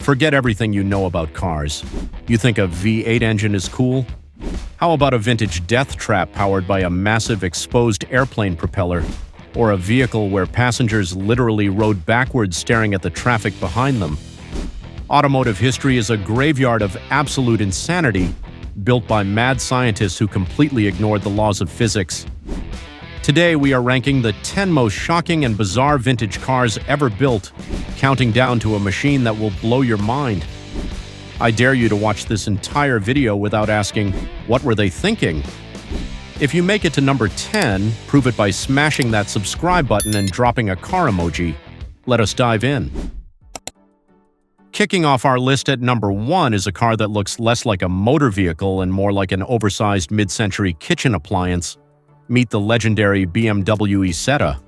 Forget everything you know about cars. You think a V8 engine is cool? How about a vintage death trap powered by a massive exposed airplane propeller? Or a vehicle where passengers literally rode backwards staring at the traffic behind them? Automotive history is a graveyard of absolute insanity, built by mad scientists who completely ignored the laws of physics. Today, we are ranking the 10 most shocking and bizarre vintage cars ever built, counting down to a machine that will blow your mind. I dare you to watch this entire video without asking, what were they thinking? If you make it to number 10, prove it by smashing that subscribe button and dropping a car emoji. Let us dive in. Kicking off our list at number 1 is a car that looks less like a motor vehicle and more like an oversized mid-century kitchen appliance. Meet the legendary BMW Isetta.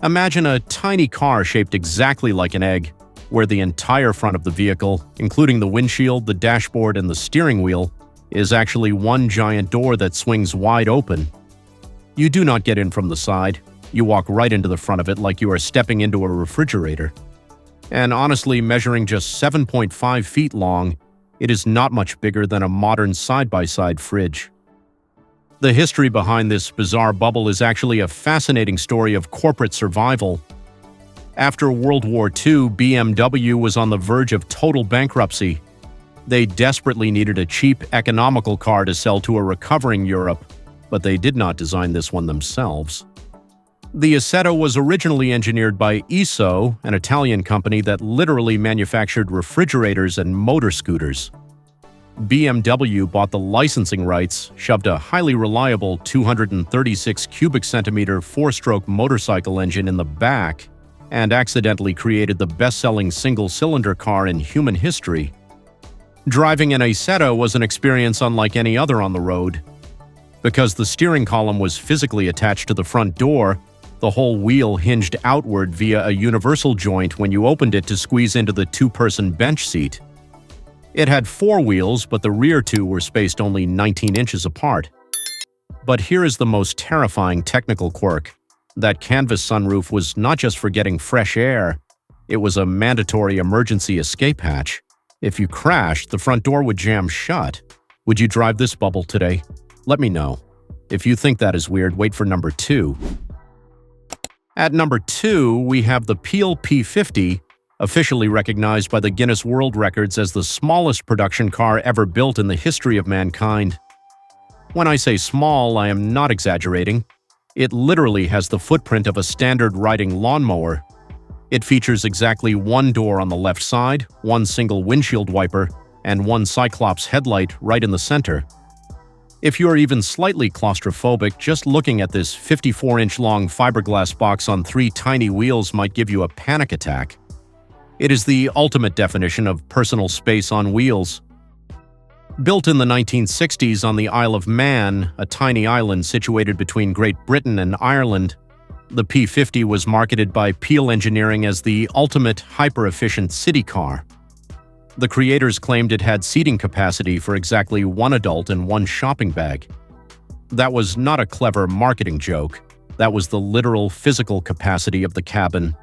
Imagine a tiny car shaped exactly like an egg, where the entire front of the vehicle, including the windshield, the dashboard, and the steering wheel, is actually one giant door that swings wide open. You do not get in from the side. You walk right into the front of it like you are stepping into a refrigerator. And honestly, measuring just 7.5 feet long, it is not much bigger than a modern side-by-side fridge. The history behind this bizarre bubble is actually a fascinating story of corporate survival. After World War II, BMW was on the verge of total bankruptcy. They desperately needed a cheap, economical car to sell to a recovering Europe, but they did not design this one themselves. The Isetta was originally engineered by ISO, an Italian company that literally manufactured refrigerators and motor scooters. BMW bought the licensing rights, shoved a highly reliable 236 cubic centimeter 4-stroke motorcycle engine in the back, and accidentally created the best-selling single-cylinder car in human history. Driving an Isetta was an experience unlike any other on the road. Because the steering column was physically attached to the front door, the whole wheel hinged outward via a universal joint when you opened it to squeeze into the 2-person bench seat. It had 4 wheels, but the rear 2 were spaced only 19 inches apart. But here is the most terrifying technical quirk. That canvas sunroof was not just for getting fresh air, it was a mandatory emergency escape hatch. If you crashed, the front door would jam shut. Would you drive this bubble today? Let me know. If you think that is weird, wait for number 2. At number 2, we have the Peel P50, officially recognized by the Guinness World Records as the smallest production car ever built in the history of mankind. When I say small, I am not exaggerating. It literally has the footprint of a standard riding lawnmower. It features exactly 1 door on the left side, 1 single windshield wiper, and 1 Cyclops headlight right in the center. If you are even slightly claustrophobic, just looking at this 54-inch long fiberglass box on 3 tiny wheels might give you a panic attack. It is the ultimate definition of personal space on wheels. Built in the 1960s on the Isle of Man, a tiny island situated between Great Britain and Ireland, the P50 was marketed by Peel Engineering as the ultimate hyper-efficient city car. The creators claimed it had seating capacity for exactly 1 adult and 1 shopping bag. That was not a clever marketing joke. That was the literal physical capacity of the cabin.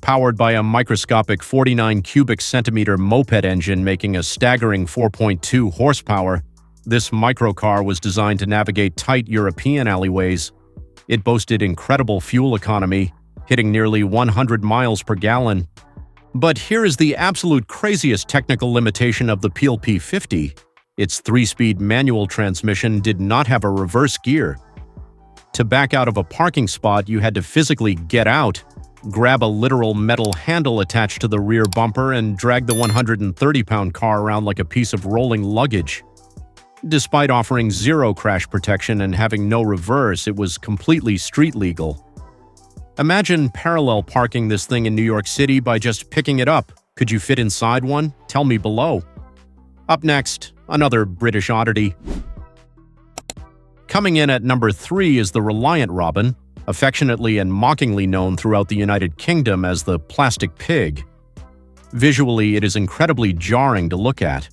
Powered by a microscopic 49 cubic centimeter moped engine making a staggering 4.2 horsepower, this microcar was designed to navigate tight European alleyways. It boasted incredible fuel economy, hitting nearly 100 miles per gallon. But here is the absolute craziest technical limitation of the Peel P50. Its 3-speed manual transmission did not have a reverse gear. To back out of a parking spot, you had to physically get out, grab a literal metal handle attached to the rear bumper, and drag the 130-pound car around like a piece of rolling luggage. Despite offering 0 crash protection and having no reverse, it was completely street legal. Imagine parallel parking this thing in New York City by just picking it up. Could you fit inside one? Tell me below. Up next, another British oddity. Coming in at number 3 is the Reliant Robin, affectionately and mockingly known throughout the United Kingdom as the plastic pig. Visually, it is incredibly jarring to look at.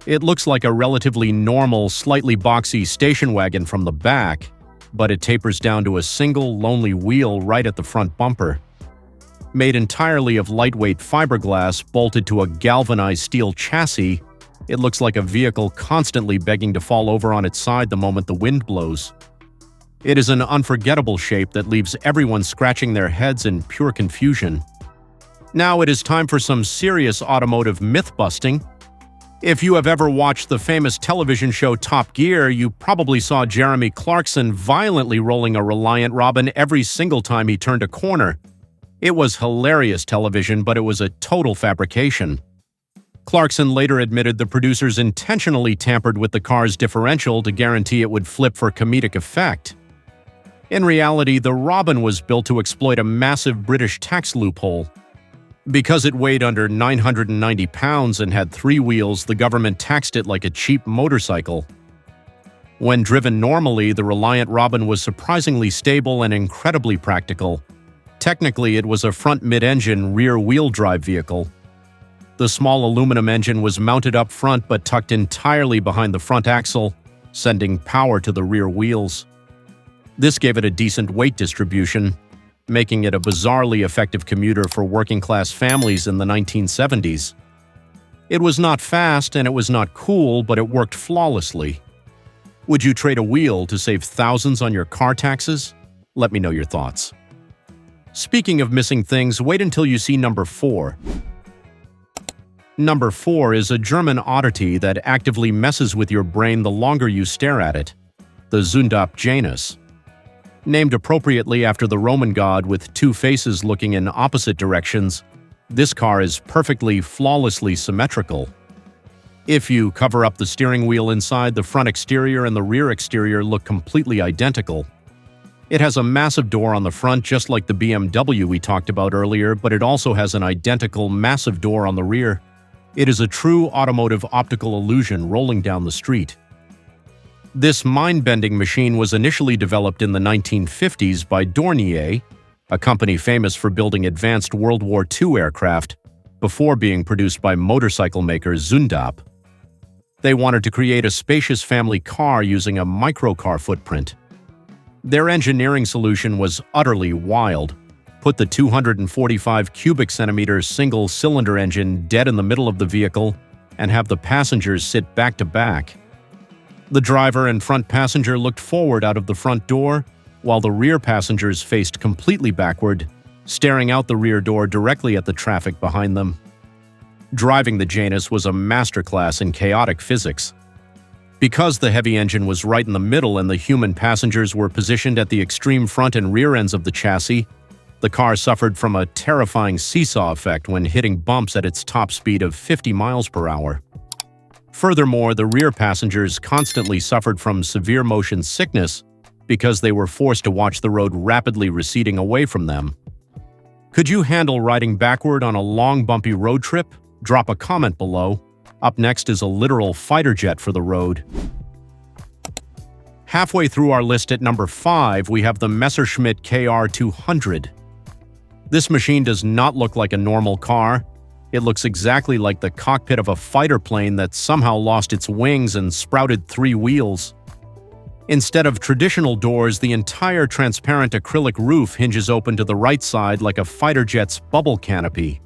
It looks like a relatively normal, slightly boxy station wagon from the back, but it tapers down to a single, lonely wheel right at the front bumper. Made entirely of lightweight fiberglass bolted to a galvanized steel chassis, it looks like a vehicle constantly begging to fall over on its side the moment the wind blows. It is an unforgettable shape that leaves everyone scratching their heads in pure confusion. Now it is time for some serious automotive myth-busting. If you have ever watched the famous television show Top Gear, you probably saw Jeremy Clarkson violently rolling a Reliant Robin every single time he turned a corner. It was hilarious television, but it was a total fabrication. Clarkson later admitted the producers intentionally tampered with the car's differential to guarantee it would flip for comedic effect. In reality, the Robin was built to exploit a massive British tax loophole. Because it weighed under 990 pounds and had 3 wheels, the government taxed it like a cheap motorcycle. When driven normally, the Reliant Robin was surprisingly stable and incredibly practical. Technically, it was a front mid-engine, rear-wheel drive vehicle. The small aluminum engine was mounted up front but tucked entirely behind the front axle, sending power to the rear wheels. This gave it a decent weight distribution, making it a bizarrely effective commuter for working-class families in the 1970s. It was not fast and it was not cool, but it worked flawlessly. Would you trade a wheel to save thousands on your car taxes? Let me know your thoughts. Speaking of missing things, wait until you see number 4. Number 4 is a German oddity that actively messes with your brain the longer you stare at it: the Zündop Janus. Named appropriately after the Roman god with 2 faces looking in opposite directions, this car is perfectly, flawlessly symmetrical. If you cover up the steering wheel inside, the front exterior and the rear exterior look completely identical. It has a massive door on the front just like the BMW we talked about earlier, but it also has an identical massive door on the rear. It is a true automotive optical illusion rolling down the street. This mind-bending machine was initially developed in the 1950s by Dornier, a company famous for building advanced World War II aircraft, before being produced by motorcycle maker Zündop. They wanted to create a spacious family car using a microcar footprint. Their engineering solution was utterly wild. Put the 245 cubic centimeter single-cylinder engine dead in the middle of the vehicle and have the passengers sit back to back. The driver and front passenger looked forward out of the front door, while the rear passengers faced completely backward, staring out the rear door directly at the traffic behind them. Driving the Janus was a masterclass in chaotic physics. Because the heavy engine was right in the middle and the human passengers were positioned at the extreme front and rear ends of the chassis, the car suffered from a terrifying seesaw effect when hitting bumps at its top speed of 50 miles per hour. Furthermore, the rear passengers constantly suffered from severe motion sickness because they were forced to watch the road rapidly receding away from them. Could you handle riding backward on a long, bumpy road trip? Drop a comment below. Up next is a literal fighter jet for the road. Halfway through our list at number 5, we have the Messerschmitt KR200. This machine does not look like a normal car. It looks exactly like the cockpit of a fighter plane that somehow lost its wings and sprouted 3 wheels. Instead of traditional doors, the entire transparent acrylic roof hinges open to the right side like a fighter jet's bubble canopy.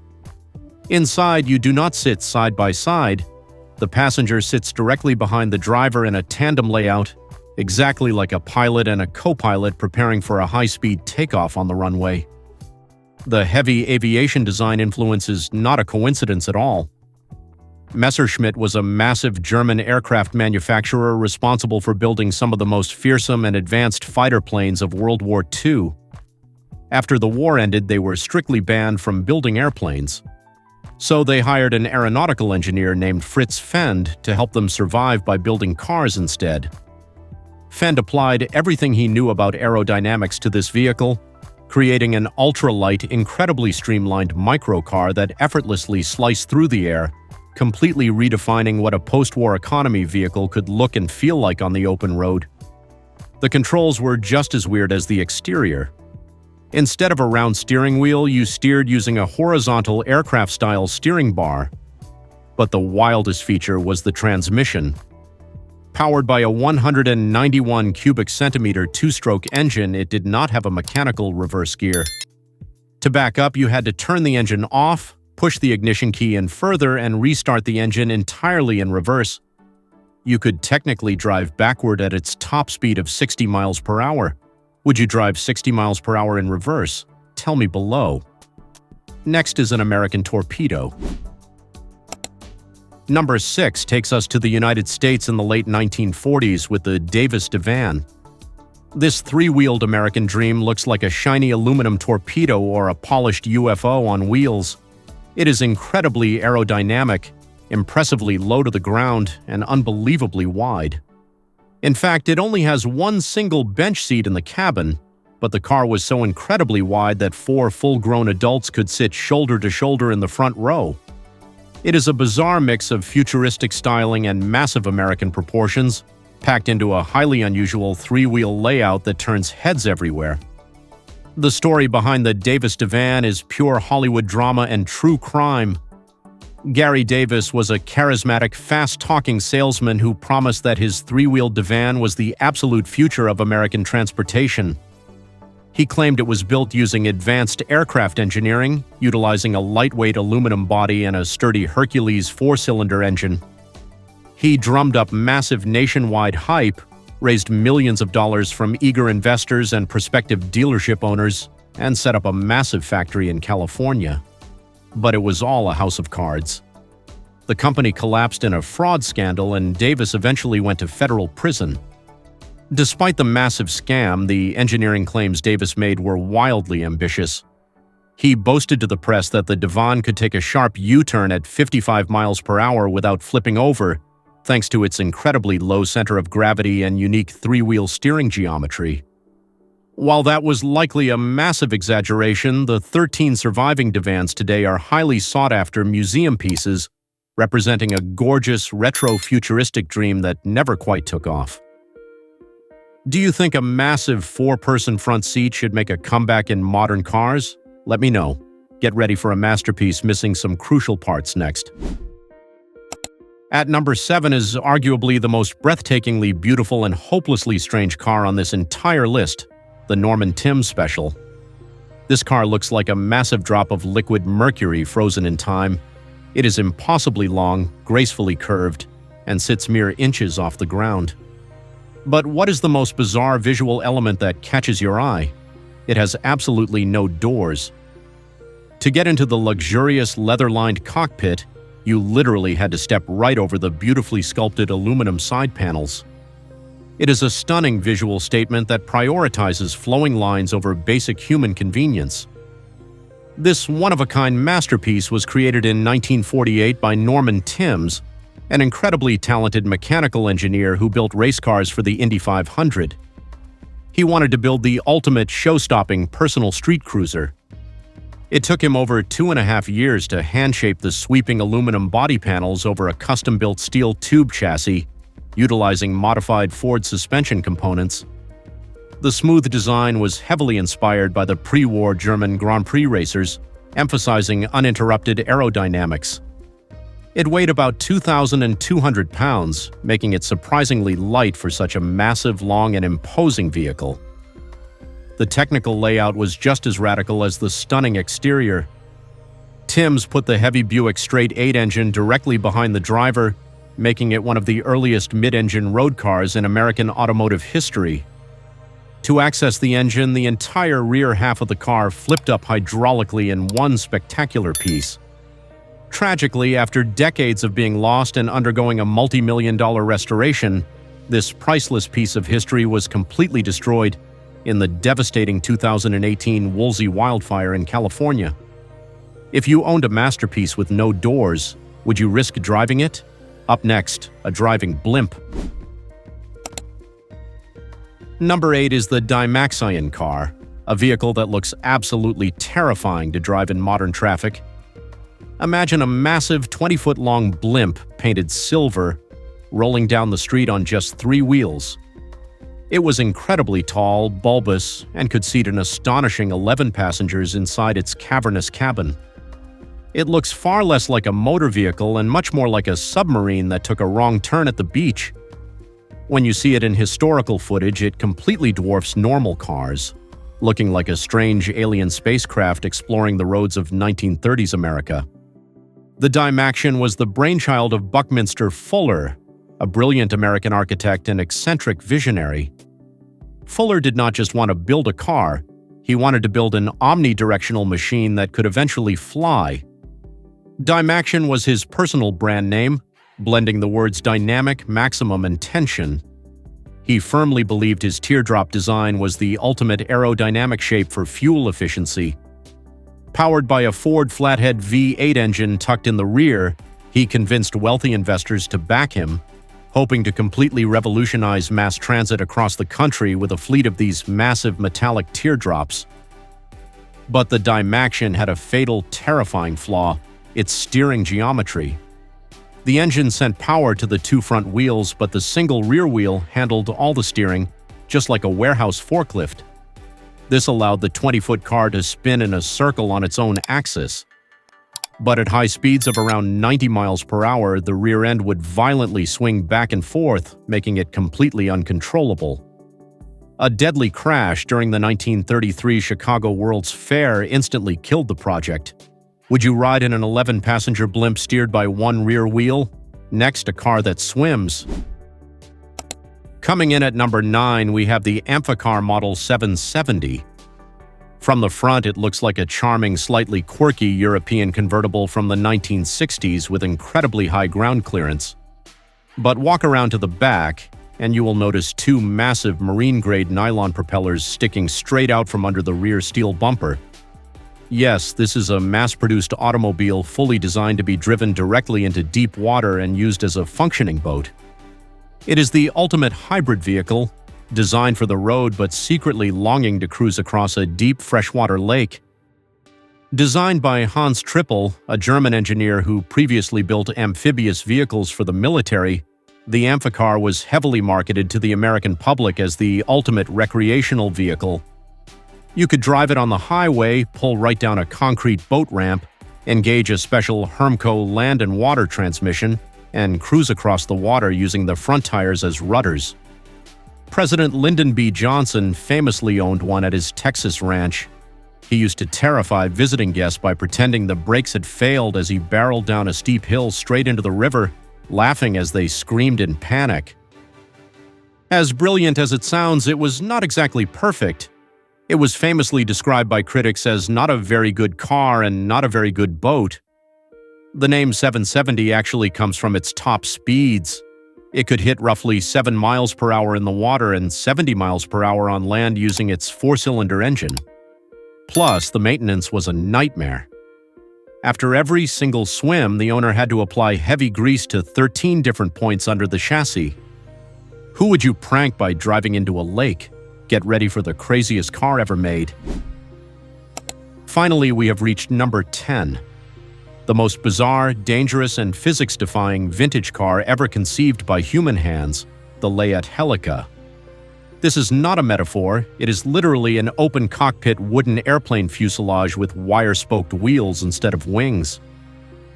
Inside, you do not sit side by side. The passenger sits directly behind the driver in a tandem layout, exactly like a pilot and a co-pilot preparing for a high-speed takeoff on the runway. The heavy aviation design influence is not a coincidence at all. Messerschmitt was a massive German aircraft manufacturer responsible for building some of the most fearsome and advanced fighter planes of World War II. After the war ended, they were strictly banned from building airplanes. So they hired an aeronautical engineer named Fritz Fend to help them survive by building cars instead. Fend applied everything he knew about aerodynamics to this vehicle, creating an ultra-light, incredibly streamlined microcar that effortlessly sliced through the air, completely redefining what a post-war economy vehicle could look and feel like on the open road. The controls were just as weird as the exterior. Instead of a round steering wheel, you steered using a horizontal aircraft-style steering bar. But the wildest feature was the transmission. Powered by a 191 cubic centimeter 2-stroke engine, it did not have a mechanical reverse gear. To back up, you had to turn the engine off, push the ignition key in further, and restart the engine entirely in reverse. You could technically drive backward at its top speed of 60 miles per hour. Would you drive 60 miles per hour in reverse? Tell me below. Next is an American torpedo. Number 6 takes us to the United States in the late 1940s with the Davis divan. This three-wheeled American dream looks like a shiny aluminum torpedo or a polished UFO on wheels. It is incredibly aerodynamic, impressively low to the ground, and unbelievably wide. In fact, it only has one single bench seat in the cabin, but the car was so incredibly wide that 4 full-grown adults could sit shoulder to shoulder in the front row. It is a bizarre mix of futuristic styling and massive American proportions, packed into a highly unusual three-wheel layout that turns heads everywhere. The story behind the Davis divan is pure Hollywood drama and true crime. Gary Davis was a charismatic, fast-talking salesman who promised that his three-wheel divan was the absolute future of American transportation. He claimed it was built using advanced aircraft engineering, utilizing a lightweight aluminum body and a sturdy Hercules 4-cylinder engine. He drummed up massive nationwide hype, raised millions of dollars from eager investors and prospective dealership owners, and set up a massive factory in California. But it was all a house of cards. The company collapsed in a fraud scandal, and Davis eventually went to federal prison. Despite the massive scam, the engineering claims Davis made were wildly ambitious. He boasted to the press that the divan could take a sharp U-turn at 55 miles per hour without flipping over, thanks to its incredibly low center of gravity and unique three-wheel steering geometry. While that was likely a massive exaggeration, the 13 surviving divans today are highly sought-after museum pieces, representing a gorgeous, retro-futuristic dream that never quite took off. Do you think a massive 4-person front seat should make a comeback in modern cars? Let me know. Get ready for a masterpiece missing some crucial parts next. At number 7 is arguably the most breathtakingly beautiful and hopelessly strange car on this entire list, the Norman Timms Special. This car looks like a massive drop of liquid mercury frozen in time. It is impossibly long, gracefully curved, and sits mere inches off the ground. But what is the most bizarre visual element that catches your eye? It has absolutely no doors. To get into the luxurious leather-lined cockpit, you literally had to step right over the beautifully sculpted aluminum side panels. It is a stunning visual statement that prioritizes flowing lines over basic human convenience. This one-of-a-kind masterpiece was created in 1948 by Norman Timms, an incredibly talented mechanical engineer who built race cars for the Indy 500. He wanted to build the ultimate show-stopping personal street cruiser. It took him over 2.5 years to hand-shape the sweeping aluminum body panels over a custom-built steel tube chassis, utilizing modified Ford suspension components. The smooth design was heavily inspired by the pre-war German Grand Prix racers, emphasizing uninterrupted aerodynamics. It weighed about 2,200 pounds, making it surprisingly light for such a massive, long, and imposing vehicle. The technical layout was just as radical as the stunning exterior. Timms put the heavy Buick straight 8 engine directly behind the driver, making it one of the earliest mid-engine road cars in American automotive history. To access the engine, the entire rear half of the car flipped up hydraulically in one spectacular piece. Tragically, after decades of being lost and undergoing a multi-million-dollar restoration, this priceless piece of history was completely destroyed in the devastating 2018 Woolsey wildfire in California. If you owned a masterpiece with no doors, would you risk driving it? Up next, a driving blimp. Number 8 is the Dymaxion car, a vehicle that looks absolutely terrifying to drive in modern traffic. Imagine a massive 20-foot-long blimp painted silver, rolling down the street on just 3 wheels. It was incredibly tall, bulbous, and could seat an astonishing 11 passengers inside its cavernous cabin. It looks far less like a motor vehicle and much more like a submarine that took a wrong turn at the beach. When you see it in historical footage, it completely dwarfs normal cars. looking like a strange alien spacecraft exploring the roads of 1930s America. The Dymaction was the brainchild of Buckminster Fuller, a brilliant American architect and eccentric visionary. Fuller did not just want to build a car, he wanted to build an omnidirectional machine that could eventually fly. Dymaction was his personal brand name, blending the words dynamic, maximum, and tension. He firmly believed his teardrop design was the ultimate aerodynamic shape for fuel efficiency. Powered by a Ford flathead V8 engine tucked in the rear, he convinced wealthy investors to back him, hoping to completely revolutionize mass transit across the country with a fleet of these massive metallic teardrops. But the Dymaction had a fatal, terrifying flaw: its steering geometry. The engine sent power to the two front wheels, but the single rear wheel handled all the steering, just like a warehouse forklift. This allowed the 20-foot car to spin in a circle on its own axis. But at high speeds of around 90 miles per hour, the rear end would violently swing back and forth, making it completely uncontrollable. A deadly crash during the 1933 Chicago World's Fair instantly killed the project. Would you ride in an 11-passenger blimp steered by one rear wheel? Next, a car that swims. Coming in at number 9, we have the Amphicar Model 770. From the front, it looks like a charming, slightly quirky European convertible from the 1960s with incredibly high ground clearance. But walk around to the back, and you will notice two massive marine-grade nylon propellers sticking straight out from under the rear steel bumper. Yes, this is a mass-produced automobile fully designed to be driven directly into deep water and used as a functioning boat. It is the ultimate hybrid vehicle, designed for the road but secretly longing to cruise across a deep freshwater lake. Designed by Hans Trippel, a German engineer who previously built amphibious vehicles for the military, the Amphicar was heavily marketed to the American public as the ultimate recreational vehicle. You could drive it on the highway, pull right down a concrete boat ramp, engage a special Hermco land and water transmission, and cruise across the water using the front tires as rudders. President Lyndon B. Johnson famously owned one at his Texas ranch. He used to terrify visiting guests by pretending the brakes had failed as he barreled down a steep hill straight into the river, laughing as they screamed in panic. As brilliant as it sounds, it was not exactly perfect. It was famously described by critics as not a very good car and not a very good boat. The name 770 actually comes from its top speeds. It could hit roughly 7 miles per hour in the water and 70 miles per hour on land using its 4-cylinder engine. Plus, the maintenance was a nightmare. After every single swim, the owner had to apply heavy grease to 13 different points under the chassis. Who would you prank by driving into a lake? Get ready for the craziest car ever made. Finally, we have reached number 10. The most bizarre, dangerous, and physics-defying vintage car ever conceived by human hands, the Layette Helica. This is not a metaphor, it is literally an open-cockpit wooden airplane fuselage with wire-spoked wheels instead of wings.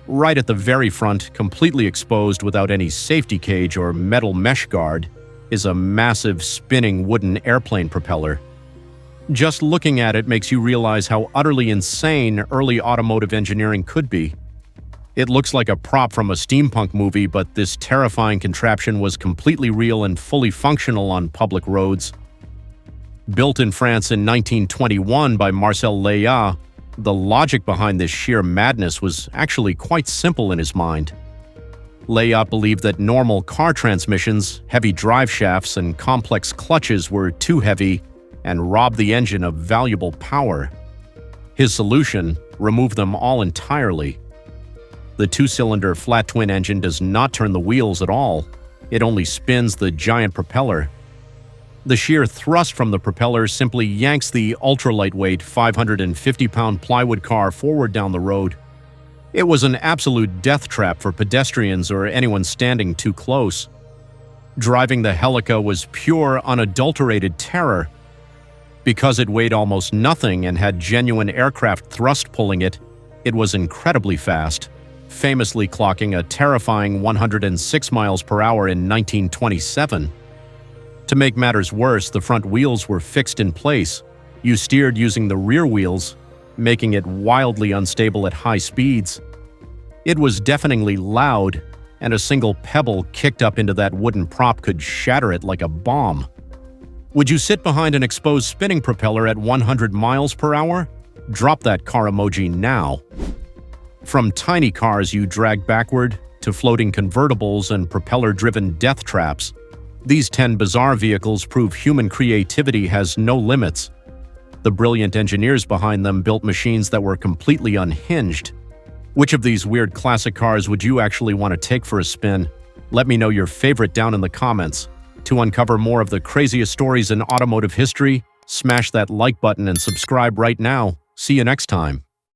Right at the very front, completely exposed without any safety cage or metal mesh guard, is a massive spinning wooden airplane propeller. Just looking at it makes you realize how utterly insane early automotive engineering could be. It looks like a prop from a steampunk movie, but this terrifying contraption was completely real and fully functional on public roads. Built in France in 1921 by Marcel Layat, the logic behind this sheer madness was actually quite simple in his mind. Layat believed that normal car transmissions, heavy drive shafts, and complex clutches were too heavy and robbed the engine of valuable power. His solution: remove them all entirely. The 2-cylinder flat-twin engine does not turn the wheels at all. It only spins the giant propeller. The sheer thrust from the propeller simply yanks the ultra-lightweight 550-pound plywood car forward down the road. It was an absolute death trap for pedestrians or anyone standing too close. Driving the Helica was pure, unadulterated terror. Because it weighed almost nothing and had genuine aircraft thrust pulling it, it was incredibly fast, famously clocking a terrifying 106 miles per hour in 1927. To make matters worse, the front wheels were fixed in place, You steered using the rear wheels, making it wildly unstable at high speeds. It was deafeningly loud, and a single pebble kicked up into that wooden prop could shatter it like a bomb. Would you sit behind an exposed spinning propeller at 100 miles per hour? Drop that car emoji now. From tiny cars you drag backward to floating convertibles and propeller-driven death traps, these 10 bizarre vehicles prove human creativity has no limits. The brilliant engineers behind them built machines that were completely unhinged. Which of these weird classic cars would you actually want to take for a spin? Let me know your favorite down in the comments. To uncover more of the craziest stories in automotive history, smash that like button and subscribe right now. See you next time.